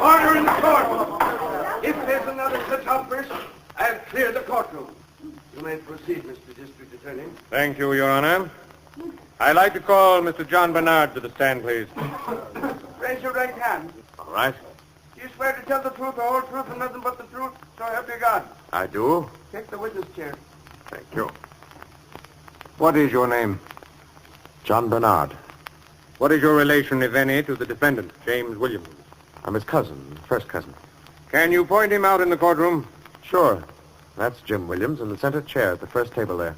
Order in the court. If there's another such outburst, I'll clear the courtroom. You may proceed, Mr. District Attorney. Thank you, Your Honor. I'd like to call Mr. John Bernard to the stand, please. Raise your right hand. All right. Do you swear to tell the truth, the whole truth, and nothing but the truth? So help you God. I do. Take the witness chair. Thank you. What is your name? John Bernard. What is your relation, if any, to the defendant, James Williams? I'm his cousin, first cousin. Can you point him out in the courtroom? Sure. That's Jim Williams in the center chair at the first table there.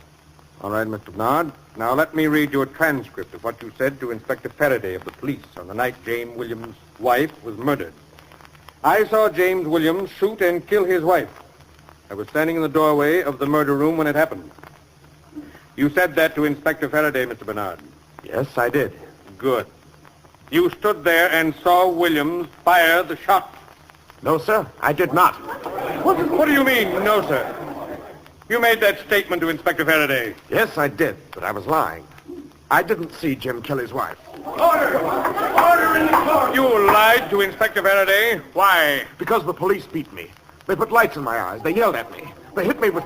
All right, Mr. Bernard. Now let me read you a transcript of what you said to Inspector Faraday of the police on the night James Williams' wife was murdered. I saw James Williams shoot and kill his wife. I was standing in the doorway of the murder room when it happened. You said that to Inspector Faraday, Mr. Bernard. Yes, I did. Good. You stood there and saw Williams fire the shot. No, sir, I did not. What do you mean, no, sir? You made that statement to Inspector Faraday. Yes, I did, but I was lying. I didn't see Jim kill his wife. Order! Order in the court! You lied to Inspector Faraday? Why? Because the police beat me. They put lights in my eyes. They yelled at me. They hit me with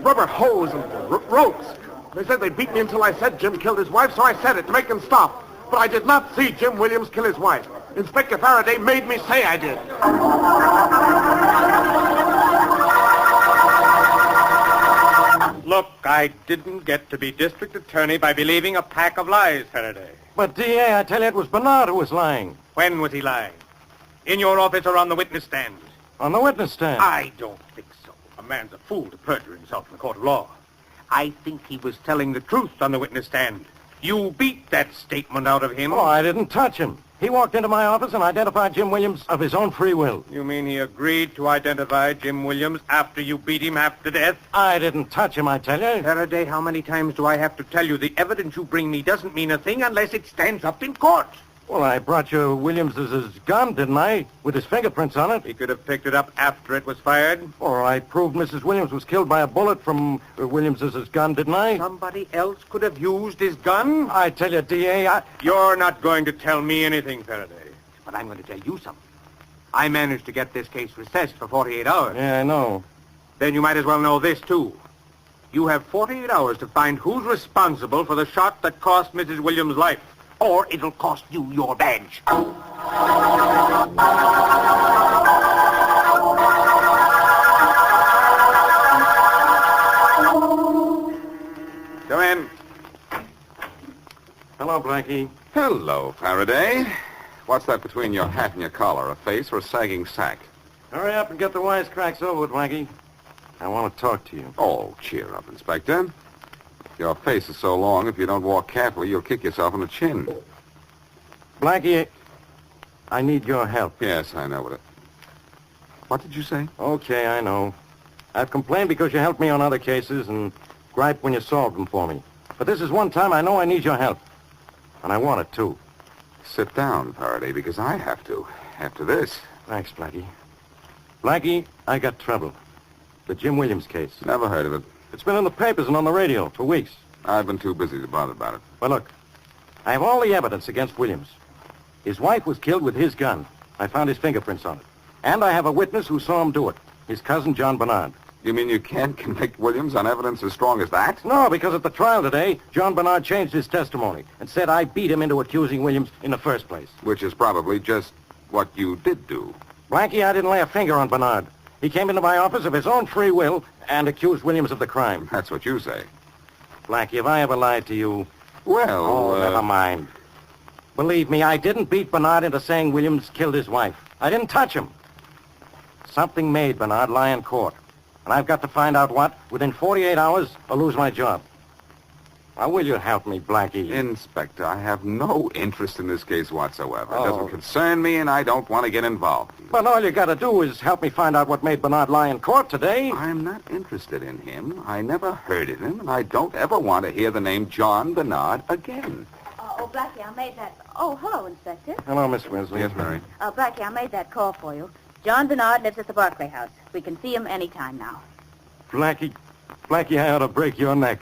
rubber hose and ropes. They said they'd beat me until I said Jim killed his wife, so I said it to make them stop. But I did not see Jim Williams kill his wife. Inspector Faraday made me say I did. Look, I didn't get to be district attorney by believing a pack of lies, Faraday. But, D.A., I tell you, it was Bernard who was lying. When was he lying? In your office or on the witness stand? On the witness stand. I don't think so. A man's a fool to perjure himself in the court of law. I think he was telling the truth on the witness stand. You beat that statement out of him. Oh, I didn't touch him. He walked into my office and identified Jim Williams of his own free will. You mean he agreed to identify Jim Williams after you beat him half to death? I didn't touch him, I tell you. Faraday, how many times do I have to tell you the evidence you bring me doesn't mean a thing unless it stands up in court? Well, I brought you Williams's gun, didn't I? With his fingerprints on it. He could have picked it up after it was fired. Or I proved Mrs. Williams was killed by a bullet from Williams's gun, didn't I? Somebody else could have used his gun? I tell you, D.A., You're not going to tell me anything, Faraday. But I'm going to tell you something. I managed to get this case recessed for 48 hours. Yeah, I know. Then you might as well know this, too. You have 48 hours to find who's responsible for the shot that cost Mrs. Williams' life. Or it'll cost you your badge. Come in. Hello, Blackie. Hello, Faraday. What's that between your hat and your collar? A face or a sagging sack? Hurry up and get the wisecracks over with, Blackie. I want to talk to you. Oh, cheer up, Inspector. Your face is so long, if you don't walk carefully, you'll kick yourself in the chin. Blackie, I need your help. Yes, I know it. What did you say? Okay, I know. I've complained because you helped me on other cases and griped when you solved them for me. But this is one time I know I need your help. And I want it, too. Sit down, Faraday, because I have to. After this. Thanks, Blackie. Blackie, I got trouble. The Jim Williams case. Never heard of it. It's been in the papers and on the radio for weeks. I've been too busy to bother about it. But look, I have all the evidence against Williams. His wife was killed with his gun. I found his fingerprints on it. And I have a witness who saw him do it. His cousin, John Bernard. You mean you can't convict Williams on evidence as strong as that? No, because at the trial today, John Bernard changed his testimony and said I beat him into accusing Williams in the first place. Which is probably just what you did do. Blackie, I didn't lay a finger on Bernard. He came into my office of his own free will and accused Williams of the crime. That's what you say. Blackie, have I ever lied to you? Well, never mind. Believe me, I didn't beat Bernard into saying Williams killed his wife. I didn't touch him. Something made Bernard lie in court. And I've got to find out what within 48 hours or lose my job. Now, will you help me, Blackie? Inspector, I have no interest in this case whatsoever. It Oh. doesn't concern me, and I don't want to get involved. But all you got to do is help me find out what made Bernard lie in court today. I'm not interested in him. I never heard of him, and I don't ever want to hear the name John Bernard again. Oh, Blackie, I made that... Oh, hello, Inspector. Hello, Miss Wesley. Yes, Mary. Blackie, I made that call for you. John Bernard lives at the Barclay House. We can see him any time now. Blackie, I ought to break your neck.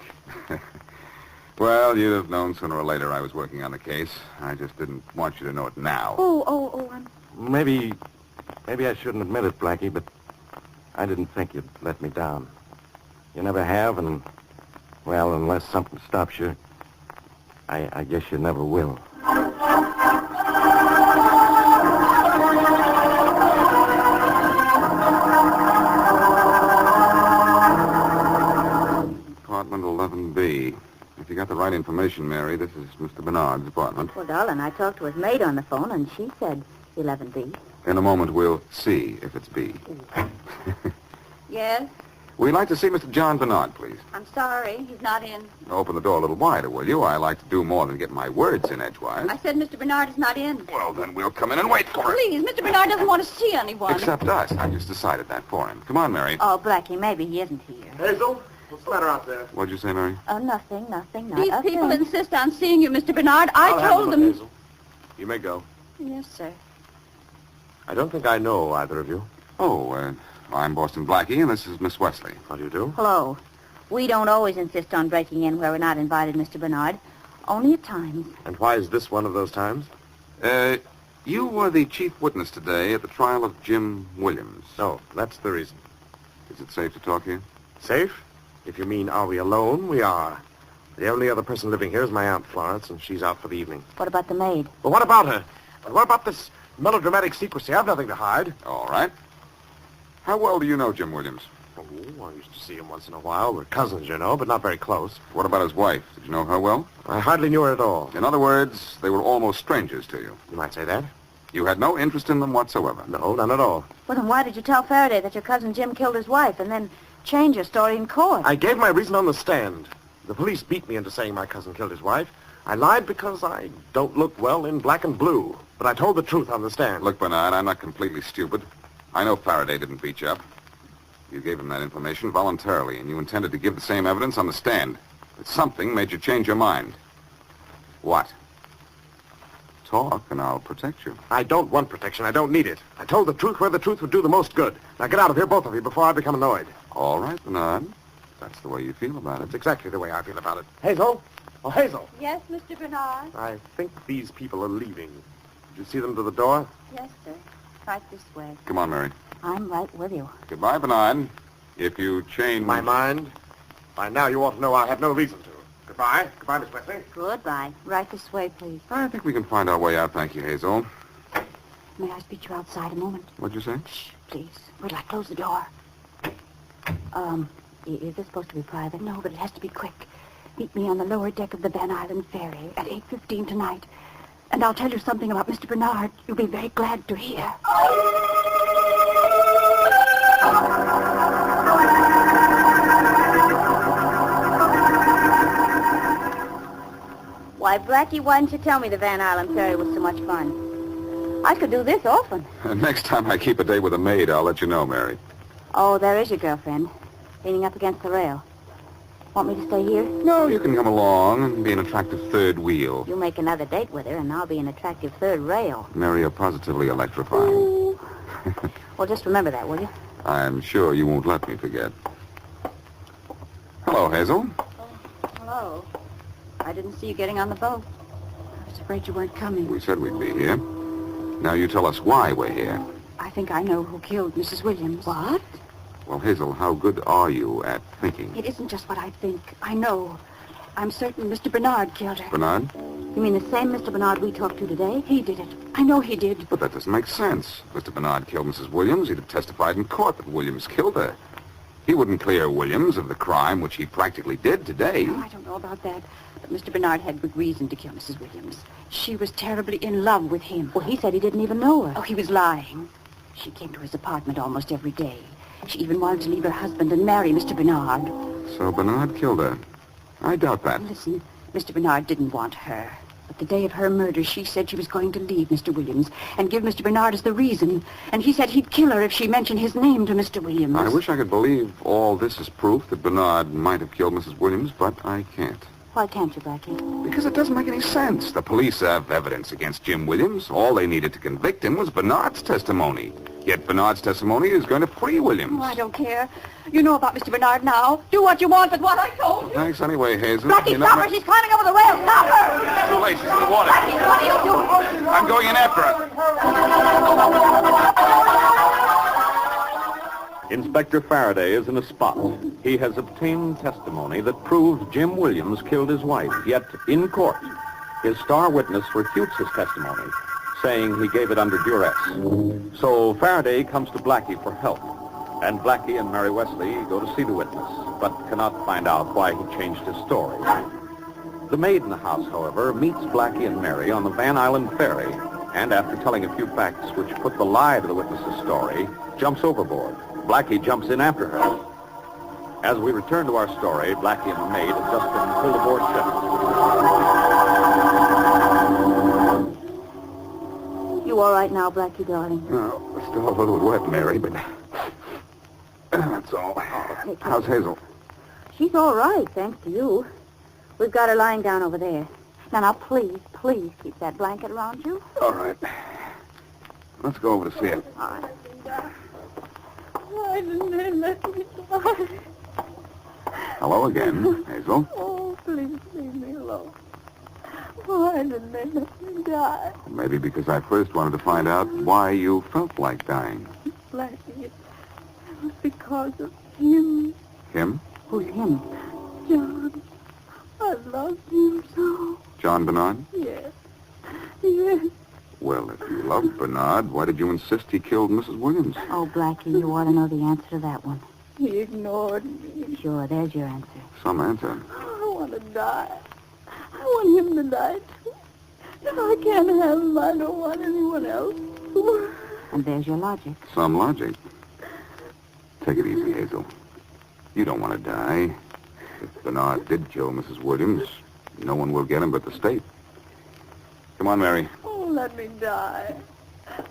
Well, you'd have known sooner or later I was working on the case. I just didn't want you to know it now. I'm... Maybe I shouldn't admit it, Blackie, but I didn't think you'd let me down. You never have, and, well, unless something stops you, I guess you never will. Apartment 11B. If you got the right information, Mary, this is Mr. Bernard's apartment. Well, darling, I talked to his maid on the phone, and she said 11B. In a moment, we'll see if it's B. Yes? We'd like to see Mr. John Bernard, please. I'm sorry. He's not in. Open the door a little wider, will you? I like to do more than get my words in edgewise. I said Mr. Bernard is not in. Well, then we'll come in and wait for him. Please, Mr. Bernard doesn't want to see anyone. Except us. I just decided that for him. Come on, Mary. Oh, Blackie, maybe he isn't here. Hazel, what's the matter out there? What'd you say, Mary? Oh, nothing, not These a people thing. insist on seeing you, Mr. Bernard. I told them... Hazel. You may go. Yes, sir. I don't think I know either of you. Oh, I'm Boston Blackie, and this is Miss Wesley. How do you do? Hello. We don't always insist on breaking in where we're not invited, Mr. Bernard. Only at times. And why is this one of those times? You were the chief witness today at the trial of Jim Williams. No, that's the reason. Is it safe to talk here? Safe? If you mean, are we alone? We are. The only other person living here is my Aunt Florence, and she's out for the evening. What about the maid? Well, what about her? And what about this melodramatic secrecy? I've nothing to hide. All right. How well do you know Jim Williams? Oh, I used to see him once in a while. We're cousins, you know, but not very close. What about his wife? Did you know her well? I hardly knew her at all. In other words, they were almost strangers to you. You might say that. You had no interest in them whatsoever. No, none at all. Well, then why did you tell Faraday that your cousin Jim killed his wife and then change your story in court? I gave my reason on the stand. The police beat me into saying my cousin killed his wife. I lied because I don't look well in black and blue. But I told the truth on the stand. Look, Bernard, I'm not completely stupid. I know Faraday didn't beat you up. You gave him that information voluntarily, and you intended to give the same evidence on the stand. But something made you change your mind. What? Talk, and I'll protect you. I don't want protection. I don't need it. I told the truth where the truth would do the most good. Now get out of here, both of you, before I become annoyed. All right, Bernard. That's the way you feel about it. That's exactly the way I feel about it. Hazel? Oh, Hazel. Yes, Mr. Bernard? I think these people are leaving. Did you see them to the door? Yes, sir. Right this way. Come on, Mary. I'm right with you. Goodbye, Bernard. If you change... My mind? By now you ought to know I have no reason to. Goodbye. Goodbye, Miss Wesley. Goodbye. Right this way, please. I think we can find our way out, thank you, Hazel. May I speak to you outside a moment? What'd you say? Shh, please. Wait till I close the door. Is this supposed to be private? No, but it has to be quick. Meet me on the lower deck of the Van Island ferry at 8:15 tonight. And I'll tell you something about Mr. Bernard you'll be very glad to hear. Why, Blackie, why didn't you tell me the Van Island ferry was so much fun? I could do this often. Next time I keep a date with a maid, I'll let you know, Mary. Oh, there is your girlfriend, leaning up against the rail. Want me to stay here? No, you can come along and be an attractive third wheel. You make another date with her, and I'll be an attractive third rail. Mary, you're positively electrifying. Ooh. Well, just remember that, will you? I'm sure you won't let me forget. Hello, Hazel. Hello. I didn't see you getting on the boat. I was afraid you weren't coming. We said we'd be here. Now you tell us why we're here. I think I know who killed Mrs. Williams. What? Well, Hazel, how good are you at thinking? It isn't just what I think. I know. I'm certain Mr. Bernard killed her. Bernard? You mean the same Mr. Bernard we talked to today? He did it. I know he did. But that doesn't make sense. If Mr. Bernard killed Mrs. Williams, he'd have testified in court that Williams killed her. He wouldn't clear Williams of the crime which he practically did today. Oh, I don't know about that. But Mr. Bernard had good reason to kill Mrs. Williams. She was terribly in love with him. Well, he said he didn't even know her. Oh, he was lying. She came to his apartment almost every day. She even wanted to leave her husband and marry Mr. Bernard. So Bernard killed her. I doubt that. Listen, Mr. Bernard didn't want her. But the day of her murder, she said she was going to leave Mr. Williams and give Mr. Bernard as the reason. And he said he'd kill her if she mentioned his name to Mr. Williams. I wish I could believe all this is proof that Bernard might have killed Mrs. Williams, but I can't. Why can't you, Blackie? Because it doesn't make any sense. The police have evidence against Jim Williams. All they needed to convict him was Bernard's testimony. Yet Bernard's testimony is going to free Williams. Oh, I don't care. You know about Mr. Bernard now. Do what you want with what I told you. Thanks anyway, Hazel. Blackie, You're not stop her. She's climbing over the rail. Stop her. Too late. She's in the water. Blackie, what are you doing? I'm going in after her. Inspector Faraday is in a spot. He has obtained testimony that proves Jim Williams killed his wife. Yet, in court, his star witness refutes his testimony, saying he gave it under duress. So Faraday comes to Blackie for help. And Blackie and Mary Wesley go to see the witness, but cannot find out why he changed his story. The maid in the house, however, meets Blackie and Mary on the Van Island ferry, and after telling a few facts which put the lie to the witness's story, jumps overboard. Blackie jumps in after her. As we return to our story, Blackie and the maid have just been pulled aboard ship. You all right now, Blackie, darling? No, still a little wet, Mary, but that's all. How's Hazel? She's all right, thanks to you. We've got her lying down over there. Now, please, please keep that blanket around you. All right. Let's go over to see it. All right. Why didn't they let me die? Hello again, Hazel. Oh, please leave me alone. Why didn't they let me die? Maybe because I first wanted to find out why you felt like dying. Blackie, it was because of him, Him? Who's him? John. I loved him so. John Bernard? Yes. Yes. Well, if you loved Bernard, why did you insist he killed Mrs. Williams? Oh, Blackie, you ought to know the answer to that one. He ignored me. Sure, there's your answer. Some answer. I want to die. I want him to die, too. If I can't have him, I don't want anyone else. And there's your logic. Some logic. Take it easy, Hazel. You don't want to die. If Bernard did kill Mrs. Williams, no one will get him but the state. Come on, Mary. Oh, let me die.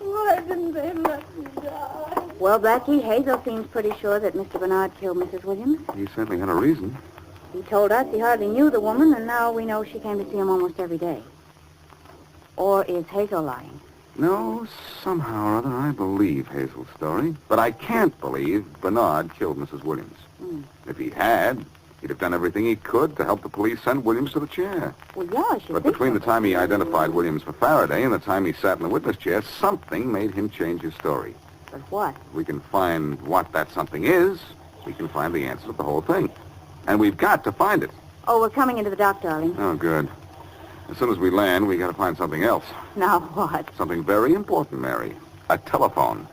Why didn't they let me die? Well, Blackie, Hazel seems pretty sure that Mr. Bernard killed Mrs. Williams. He certainly had a reason. He told us he hardly knew the woman, and now we know she came to see him almost every day. Or is Hazel lying? No, somehow or other I believe Hazel's story. But I can't believe Bernard killed Mrs. Williams. If he had, he'd have done everything he could to help the police send Williams to the chair. Well, yeah, I should But think between so. the time he identified Williams for Faraday and the time he sat in the witness chair, something made him change his story. But what? If we can find what that something is, we can find the answer to the whole thing. And we've got to find it. Oh, we're coming into the dock, darling. Oh, good. As soon as we land, we got to find something else. Now what? Something very important, Mary. A telephone.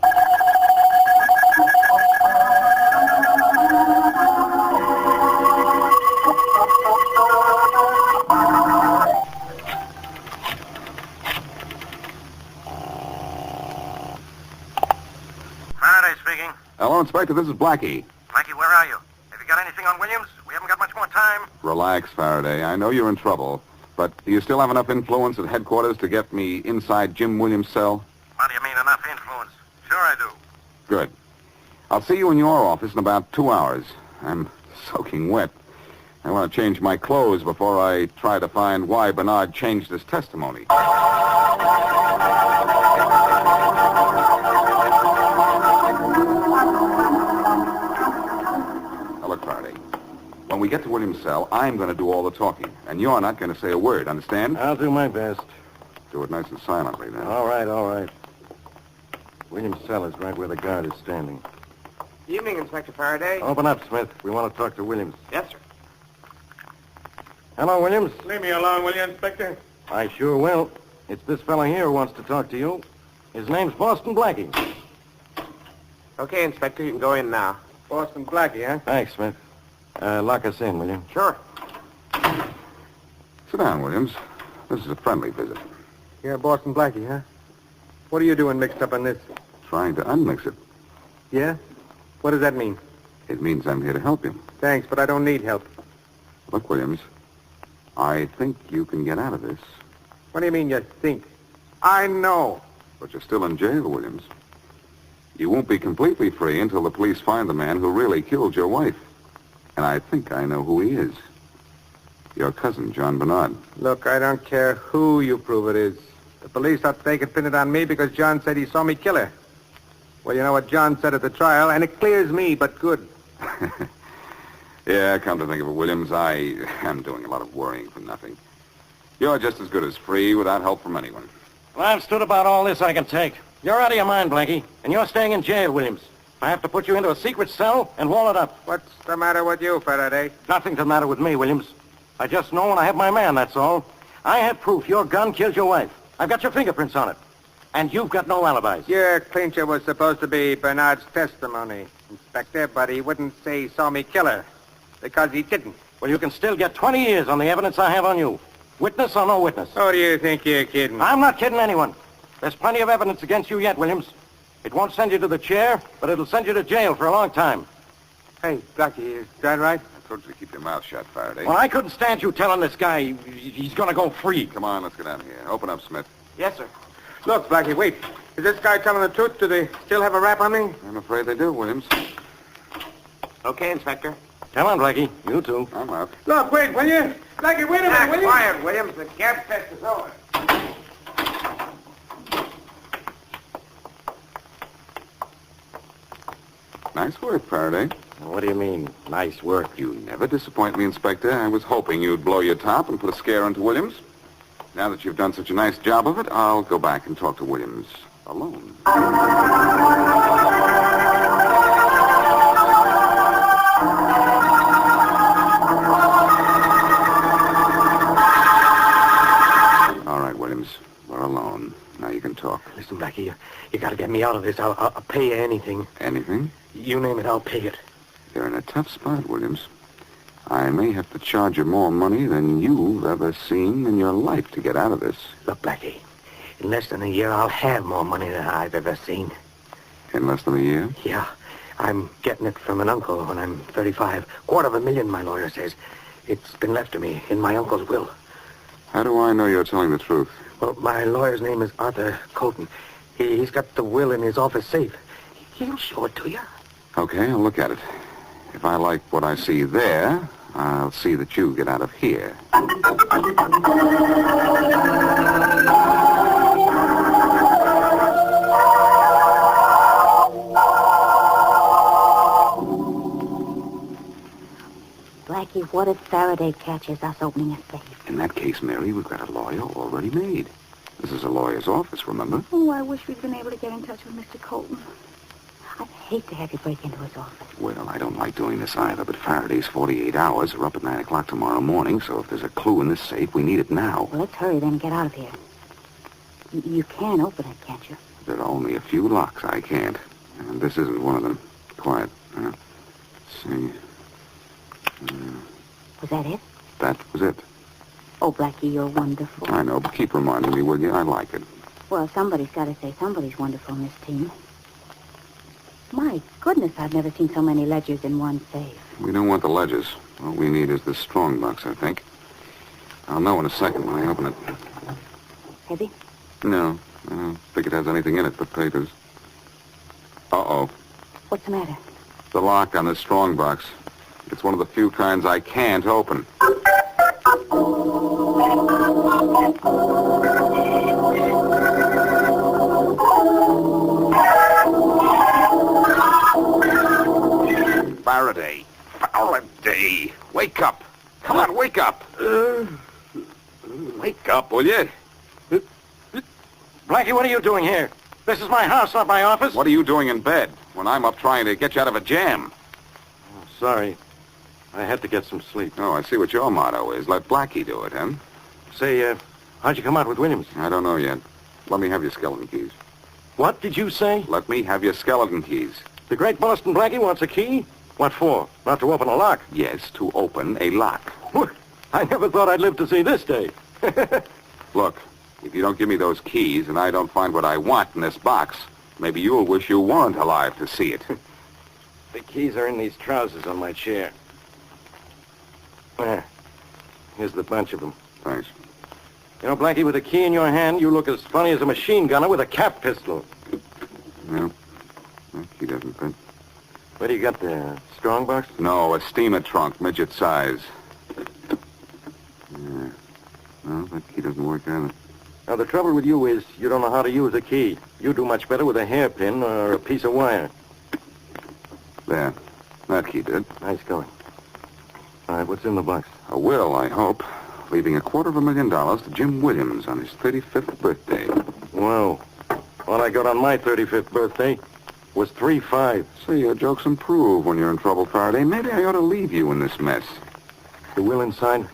Faraday speaking. Hello, Inspector. This is Blackie. Blackie, where are you? Have you got anything on Williams? We haven't got much more time. Relax, Faraday. I know you're in trouble. But do you still have enough influence at headquarters to get me inside Jim Williams' cell? What do you mean, enough influence? Sure I do. Good. I'll see you in your office in about 2 hours. I'm soaking wet. I want to change my clothes before I try to find why Bernard changed his testimony. Now, look, Faraday. When we get to Williams' cell, I'm going to do all the talking. And you're not going to say a word, understand? I'll do my best. Do it nice and silently, then. All right, all right. Williams' cell is right where the guard is standing. Evening, Inspector Faraday. Open up, Smith. We want to talk to Williams. Yes, sir. Hello, Williams. Leave me alone, will you, Inspector? I sure will. It's this fella here who wants to talk to you. His name's Boston Blackie. Okay, Inspector, you can go in now. Boston Blackie, huh? Thanks, Smith. Lock us in, will you? Sure. Sit down, Williams. This is a friendly visit. You're Boston Blackie, huh? What are you doing mixed up in this? Trying to unmix it. Yeah? What does that mean? It means I'm here to help you. Thanks, but I don't need help. Look, Williams, I think you can get out of this. What do you mean you think? I know. But you're still in jail, Williams. You won't be completely free until the police find the man who really killed your wife. And I think I know who he is. Your cousin, John Bernard. Look, I don't care who you prove it is. The police ought to take it pin it on me because John said he saw me kill her. Well, you know what John said at the trial, and it clears me, but good. Yeah, come to think of it, Williams, I am doing a lot of worrying for nothing. You're just as good as free without help from anyone. Well, I've stood about all this I can take. You're out of your mind, Blackie, and you're staying in jail, Williams. I have to put you into a secret cell and wall it up. What's the matter with you, Faraday? Nothing's the matter with me, Williams. I just know when I have my man, that's all. I have proof your gun killed your wife. I've got your fingerprints on it. And you've got no alibis. Your clincher was supposed to be Bernard's testimony, Inspector, but he wouldn't say he saw me kill her, because he didn't. Well, you can still get 20 years on the evidence I have on you. Witness or no witness. Oh, do you think you're kidding? I'm not kidding anyone. There's plenty of evidence against you yet, Williams. It won't send you to the chair, but it'll send you to jail for a long time. Hey, Blackie, is that right? I told you to keep your mouth shut, Faraday. Well, I couldn't stand you telling this guy he's going to go free. Come on, let's get out of here. Open up, Smith. Yes, sir. Look, Blackie, wait. Is this guy telling the truth? Do they still have a rap on me? I'm afraid they do, Williams. Okay, Inspector. Come on, Blackie. You too. I'm out. Look, wait, will you? Blackie, wait a minute, will you? Quiet, Williams. The gap test is over. Nice work, Faraday. What do you mean, nice work? You never disappoint me, Inspector. I was hoping you'd blow your top and put a scare into Williams. Now that you've done such a nice job of it, I'll go back and talk to Williams alone. All right, Williams. We're alone. Now you can talk. Listen, Blackie, you got to get me out of this. I'll pay you anything. Anything? You name it, I'll pay it. You're in a tough spot, Williams. I may have to charge you more money than you've ever seen in your life to get out of this. Look, Blackie, in less than a year, I'll have more money than I've ever seen. In less than a year? Yeah, I'm getting it from an uncle when I'm 35. $250,000, my lawyer says. It's been left to me in my uncle's will. How do I know you're telling the truth? Well, my lawyer's name is Arthur Colton. He's got the will in his office safe. He'll show it to you. Okay, I'll look at it. If I like what I see there, I'll see that you get out of here. Blackie, what if Faraday catches us opening a safe? In that case, Mary, we've got a lawyer already made. This is a lawyer's office, remember? Oh, I wish we'd been able to get in touch with Mr. Colton. I'd hate to have you break into his office. Well, I don't like doing this either, but Faraday's 48 hours are up at 9 o'clock tomorrow morning, so if there's a clue in this safe, we need it now. Well, let's hurry then and get out of here. You can open it, can't you? There are only a few locks I can't, and this isn't one of them. Quiet. Let's see. Was that it? That was it. Oh, Blackie, you're wonderful. I know, but keep reminding me, will you? I like it. Well, somebody's got to say somebody's wonderful in this team. My goodness, I've never seen so many ledgers in one safe. We don't want the ledgers. All we need is the strong box, I think. I'll know in a second when I open it. Heavy? No, I don't think it has anything in it but papers. Uh-oh. What's the matter? The lock on this strong box. It's one of the few kinds I can't open. Faraday. Faraday. Wake up. Come on, wake up. Wake up, will you? Blackie, what are you doing here? This is my house, not my office. What are you doing in bed when I'm up trying to get you out of a jam? Oh, sorry. I had to get some sleep. Oh, I see what your motto is. Let Blackie do it, huh? Say, how'd you come out with Williams? I don't know yet. Let me have your skeleton keys. What did you say? Let me have your skeleton keys. The great Boston Blackie wants a key? What for? Not to open a lock? Yes, to open a lock. I never thought I'd live to see this day. Look, if you don't give me those keys and I don't find what I want in this box, maybe you'll wish you weren't alive to see it. The keys are in these trousers on my chair. There. Here's the bunch of them. Thanks. You know, Blackie, with a key in your hand, you look as funny as a machine gunner with a cap pistol. No, that key doesn't fit. What do you got there? Strong box? No, a steamer trunk, midget size. Yeah. No, that key doesn't work either. Now, the trouble with you is you don't know how to use a key. You do much better with a hairpin or a piece of wire. There. That key did. Nice going. All right, what's in the box? A will, I hope, leaving $250,000 to Jim Williams on his 35th birthday. Well, all I got on my 35th birthday was 3-5. See, your jokes improve when you're in trouble, Faraday. Maybe I ought to leave you in this mess. The will inside?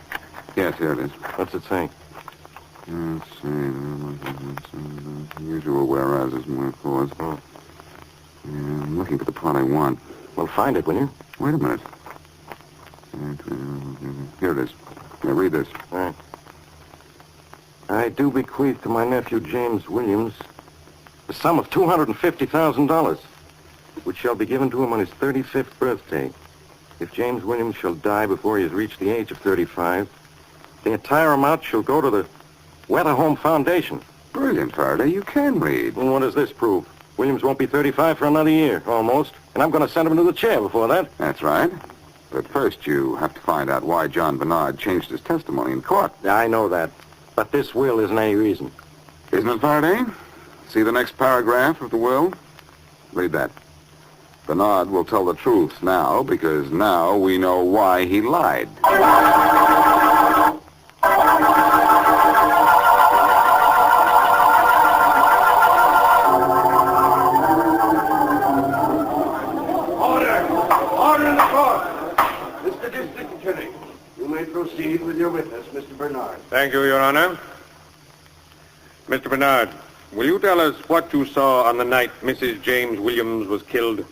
Yes, here it is. What's it say? Let's see. Usual whereases, my cause. Oh. Yeah, I'm looking for the part I want. Well, find it, will you? Wait a minute. Here it is. Now, read this. All right. I do bequeath to my nephew, James Williams, the sum of $250,000, which shall be given to him on his 35th birthday. If James Williams shall die before he has reached the age of 35, the entire amount shall go to the Weather Home Foundation. Brilliant, Faraday. You can read. Well, what does this prove? Williams won't be 35 for another year, almost, and I'm going to send him to the chair before that. That's right. But first, you have to find out why John Bernard changed his testimony in court. I know that, but this will isn't any reason. Isn't it, Faraday? See the next paragraph of the will? Read that. Bernard will tell the truth now, because now we know why he lied. Order in the court. Mr. District Attorney, you may proceed with your witness, Mr. Bernard. Thank you, Your Honor. Mr. Bernard, will you tell us what you saw on the night Mrs. James Williams was killed?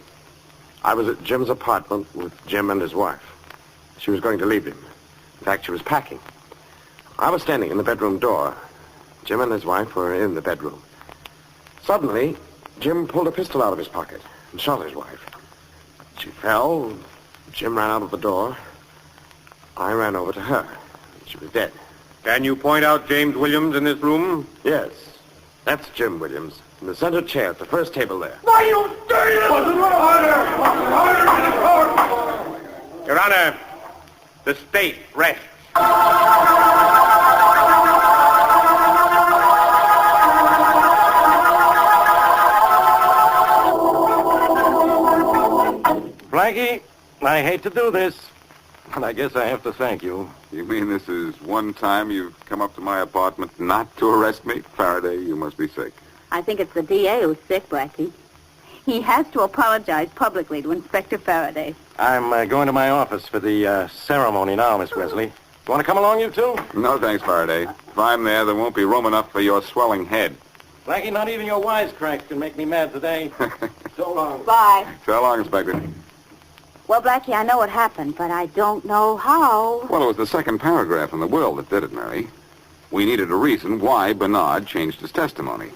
I was at Jim's apartment with Jim and his wife. She was going to leave him. In fact, she was packing. I was standing in the bedroom door. Jim and his wife were in the bedroom. Suddenly, Jim pulled a pistol out of his pocket and shot his wife. She fell. Jim ran out of the door. I ran over to her. She was dead. Can you point out James Williams in this room? Yes, that's Jim Williams in the center chair at the first table there. Why, you dirty little... Order! Order in the court! Your Honor, the state rests. Blackie, I hate to do this, but I guess I have to thank you. You mean this is one time you've come up to my apartment not to arrest me? Faraday, you must be sick. I think it's the DA who's sick, Blackie. He has to apologize publicly to Inspector Faraday. I'm going to my office for the ceremony now, Miss Wesley. You want to come along, you two? No, thanks, Faraday. If I'm there won't be room enough for your swelling head. Blackie, not even your wisecracks can make me mad today. So long. Bye. So long, Inspector. Well, Blackie, I know what happened, but I don't know how. Well, it was the second paragraph in the will that did it, Mary. We needed a reason why Bernard changed his testimony.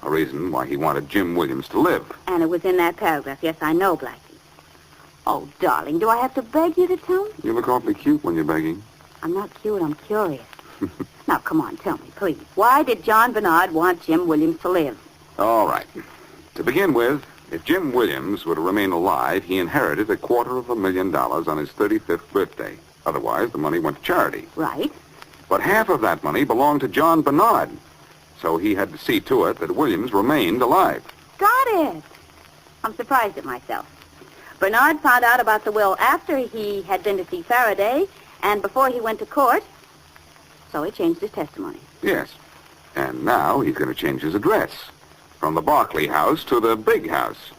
A reason why he wanted Jim Williams to live. And it was in that paragraph. Yes, I know, Blackie. Oh, darling, do I have to beg you to tell me? You look awfully cute when you're begging. I'm not cute, I'm curious. Now, come on, tell me, please. Why did John Bernard want Jim Williams to live? All right. To begin with, if Jim Williams were to remain alive, he inherited $250,000 on his 35th birthday. Otherwise, the money went to charity. Right. But half of that money belonged to John Bernard. So he had to see to it that Williams remained alive. Got it. I'm surprised at myself. Bernard found out about the will after he had been to see Faraday and before he went to court, so he changed his testimony. Yes. And now he's going to change his address. From the Barclay house to the big house.